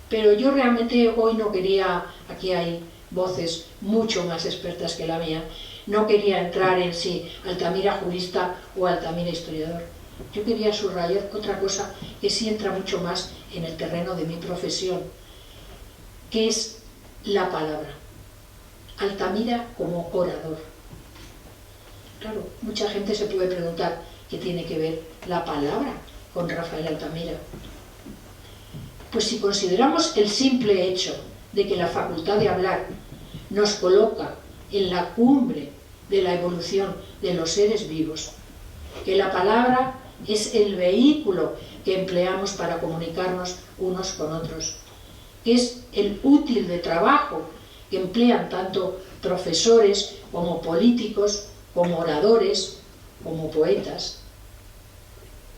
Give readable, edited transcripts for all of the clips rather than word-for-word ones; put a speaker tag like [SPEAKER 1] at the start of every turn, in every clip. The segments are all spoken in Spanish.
[SPEAKER 1] Pero yo realmente hoy no quería, aquí hay voces mucho más expertas que la mía, no quería entrar en si Altamira jurista o Altamira historiador. Yo quería subrayar otra cosa que sí entra mucho más en el terreno de mi profesión, que es la palabra. Altamira como orador. Claro, mucha gente se puede preguntar qué tiene que ver la palabra con Rafael Altamira. Pues si consideramos el simple hecho de que la facultad de hablar nos coloca en la cumbre de la evolución de los seres vivos, que la palabra es el vehículo que empleamos para comunicarnos unos con otros, que es el útil de trabajo que emplean tanto profesores como políticos, como oradores, como poetas,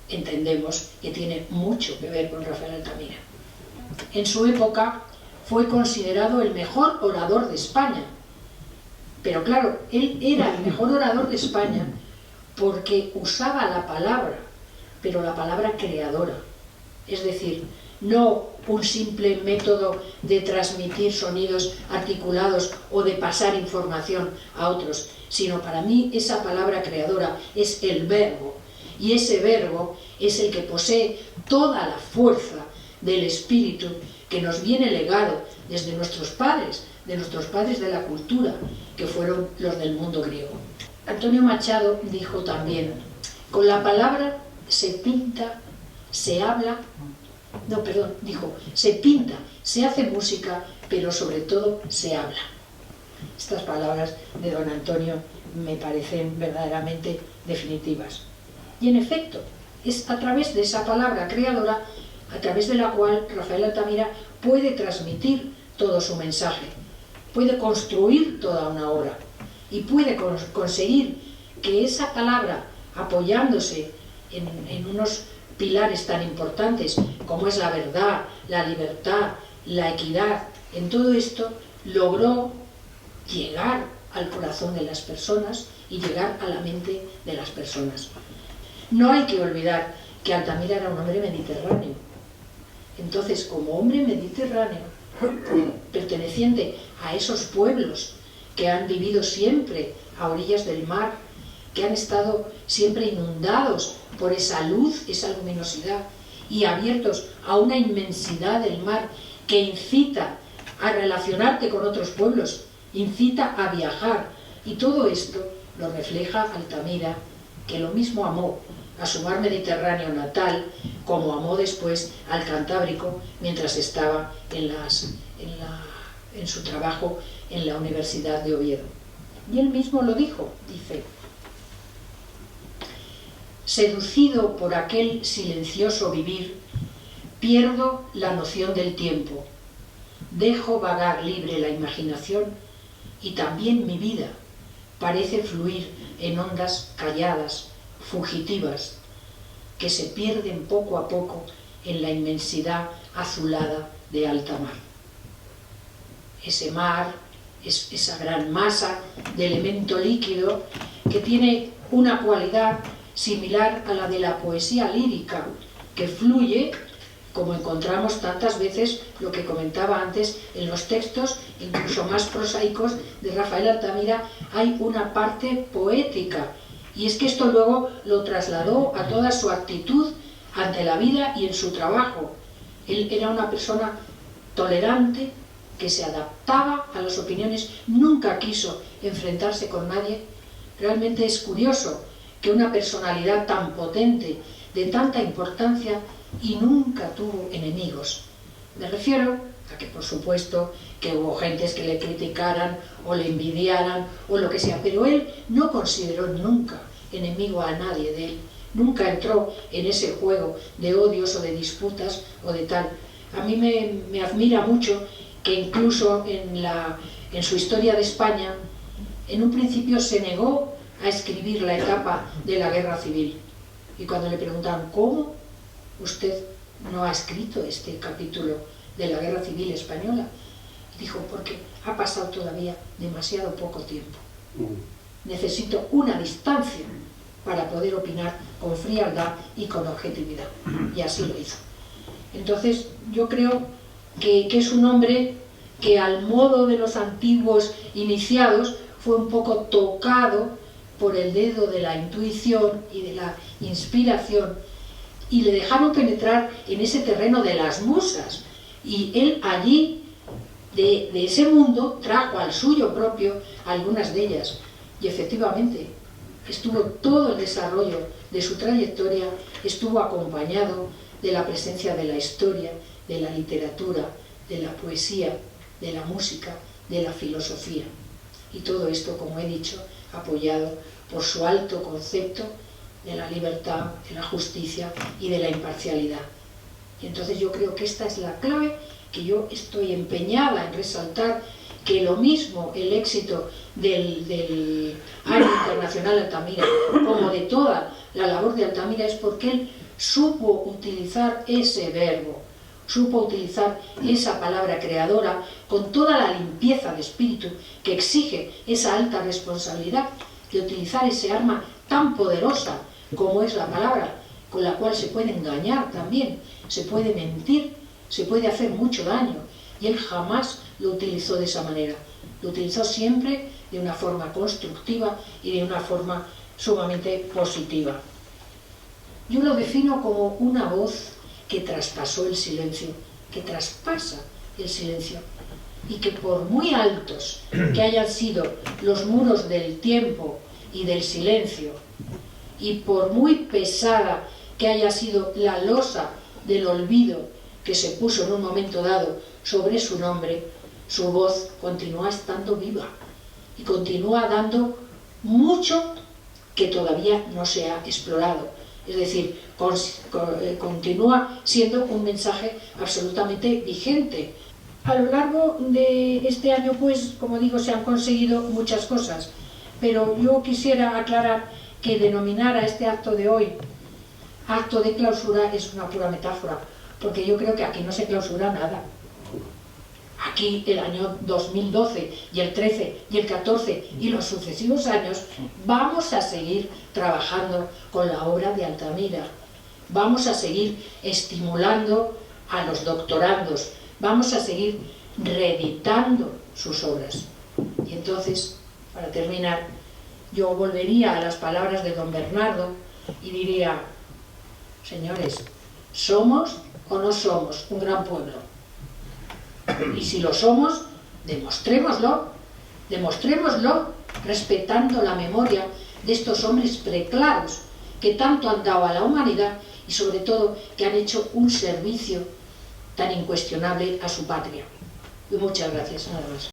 [SPEAKER 1] entendemos que tiene mucho que ver con Rafael Altamira. En su época fue considerado el mejor orador de España, pero claro, él era el mejor orador de España porque usaba la palabra, pero la palabra creadora, es decir, no un simple método de transmitir sonidos articulados o de pasar información a otros, sino para mí esa palabra creadora es el verbo, y ese verbo es el que posee toda la fuerza del espíritu que nos viene legado desde nuestros padres, de la cultura, que fueron los del mundo griego. Antonio Machado dijo también, con la palabra se pinta, se habla, no, perdón, dijo, se pinta, se hace música, pero sobre todo se habla. Estas palabras de don Antonio me parecen verdaderamente definitivas. Y en efecto, es a través de esa palabra creadora, a través de la cual Rafael Altamira puede transmitir todo su mensaje, puede construir toda una obra y puede conseguir que esa palabra, apoyándose en unos pilares tan importantes como es la verdad, la libertad, la equidad, en todo esto logró llegar al corazón de las personas y llegar a la mente de las personas. No hay que olvidar que Altamira era un hombre mediterráneo. Entonces, como hombre mediterráneo, perteneciente a esos pueblos que han vivido siempre a orillas del mar, que han estado siempre inundados por esa luz, esa luminosidad, y abiertos a una inmensidad del mar que incita a relacionarte con otros pueblos, incita a viajar, y todo esto lo refleja Altamira, que lo mismo amó a su mar Mediterráneo natal, como amó después al Cantábrico mientras estaba en su trabajo en la Universidad de Oviedo. Y él mismo lo dijo, dice, seducido por aquel silencioso vivir, pierdo la noción del tiempo, dejo vagar libre la imaginación y también mi vida parece fluir en ondas calladas, fugitivas, que se pierden poco a poco en la inmensidad azulada de alta mar. Ese mar es esa gran masa de elemento líquido que tiene una cualidad similar a la de la poesía lírica, que fluye, como encontramos tantas veces, lo que comentaba antes, en los textos, incluso más prosaicos, de Rafael Altamira, hay una parte poética. Y es que esto luego lo trasladó a toda su actitud ante la vida y en su trabajo. Él era una persona tolerante, que se adaptaba a las opiniones, nunca quiso enfrentarse con nadie. Realmente es curioso que una personalidad tan potente, de tanta importancia, y nunca tuvo enemigos. Me refiero a que, por supuesto, que hubo gentes que le criticaran o le envidiaran o lo que sea, pero él no consideró nunca enemigo a nadie de él, nunca entró en ese juego de odios o de disputas o de tal. A mí me admira mucho que incluso en su historia de España, en un principio se negó a escribir la etapa de la guerra civil, y cuando le preguntaban ¿cómo usted no ha escrito este capítulo de la guerra civil española? Dijo, porque ha pasado todavía demasiado poco tiempo. Necesito una distancia para poder opinar con frialdad y con objetividad. Y así lo hizo. Entonces, yo creo que es un hombre que al modo de los antiguos iniciados fue un poco tocado por el dedo de la intuición y de la inspiración, y le dejaron penetrar en ese terreno de las musas, y él allí, de ese mundo, trajo al suyo propio algunas de ellas, y efectivamente estuvo todo el desarrollo de su trayectoria, estuvo acompañado de la presencia de la historia, de la literatura, de la poesía, de la música, de la filosofía. Y todo esto, como he dicho, apoyado por su alto concepto de la libertad, de la justicia y de la imparcialidad. Y entonces yo creo que esta es la clave, que yo estoy empeñada en resaltar, que lo mismo el éxito del Año Internacional Altamira como de toda la labor de Altamira es porque él supo utilizar ese verbo, supo utilizar esa palabra creadora con toda la limpieza de espíritu que exige esa alta responsabilidad de utilizar ese arma tan poderosa como es la palabra, con la cual se puede engañar también, se puede mentir, se puede hacer mucho daño, y él jamás lo utilizó de esa manera, lo utilizó siempre de una forma constructiva y de una forma sumamente positiva. Yo lo defino como una voz que traspasó el silencio, que traspasa el silencio, y que por muy altos que hayan sido los muros del tiempo y del silencio, y por muy pesada que haya sido la losa del olvido que se puso en un momento dado sobre su nombre, su voz continúa estando viva y continúa dando mucho que todavía no se ha explorado. Es decir, continúa siendo un mensaje absolutamente vigente. A lo largo de este año, pues, como digo, se han conseguido muchas cosas, pero yo quisiera aclarar que denominar a este acto de hoy acto de clausura es una pura metáfora, porque yo creo que aquí no se clausura nada. Aquí el año 2012 y el 13 y el 14 y los sucesivos años vamos a seguir trabajando con la obra de Altamira, vamos a seguir estimulando a los doctorandos, vamos a seguir reeditando sus obras. Y entonces, para terminar, yo volvería a las palabras de don Bernardo y diría: señores, ¿somos o no somos un gran pueblo? Y si lo somos, demostrémoslo respetando la memoria de estos hombres preclaros que tanto han dado a la humanidad y sobre todo que han hecho un servicio tan incuestionable a su patria. Y muchas gracias, nada más.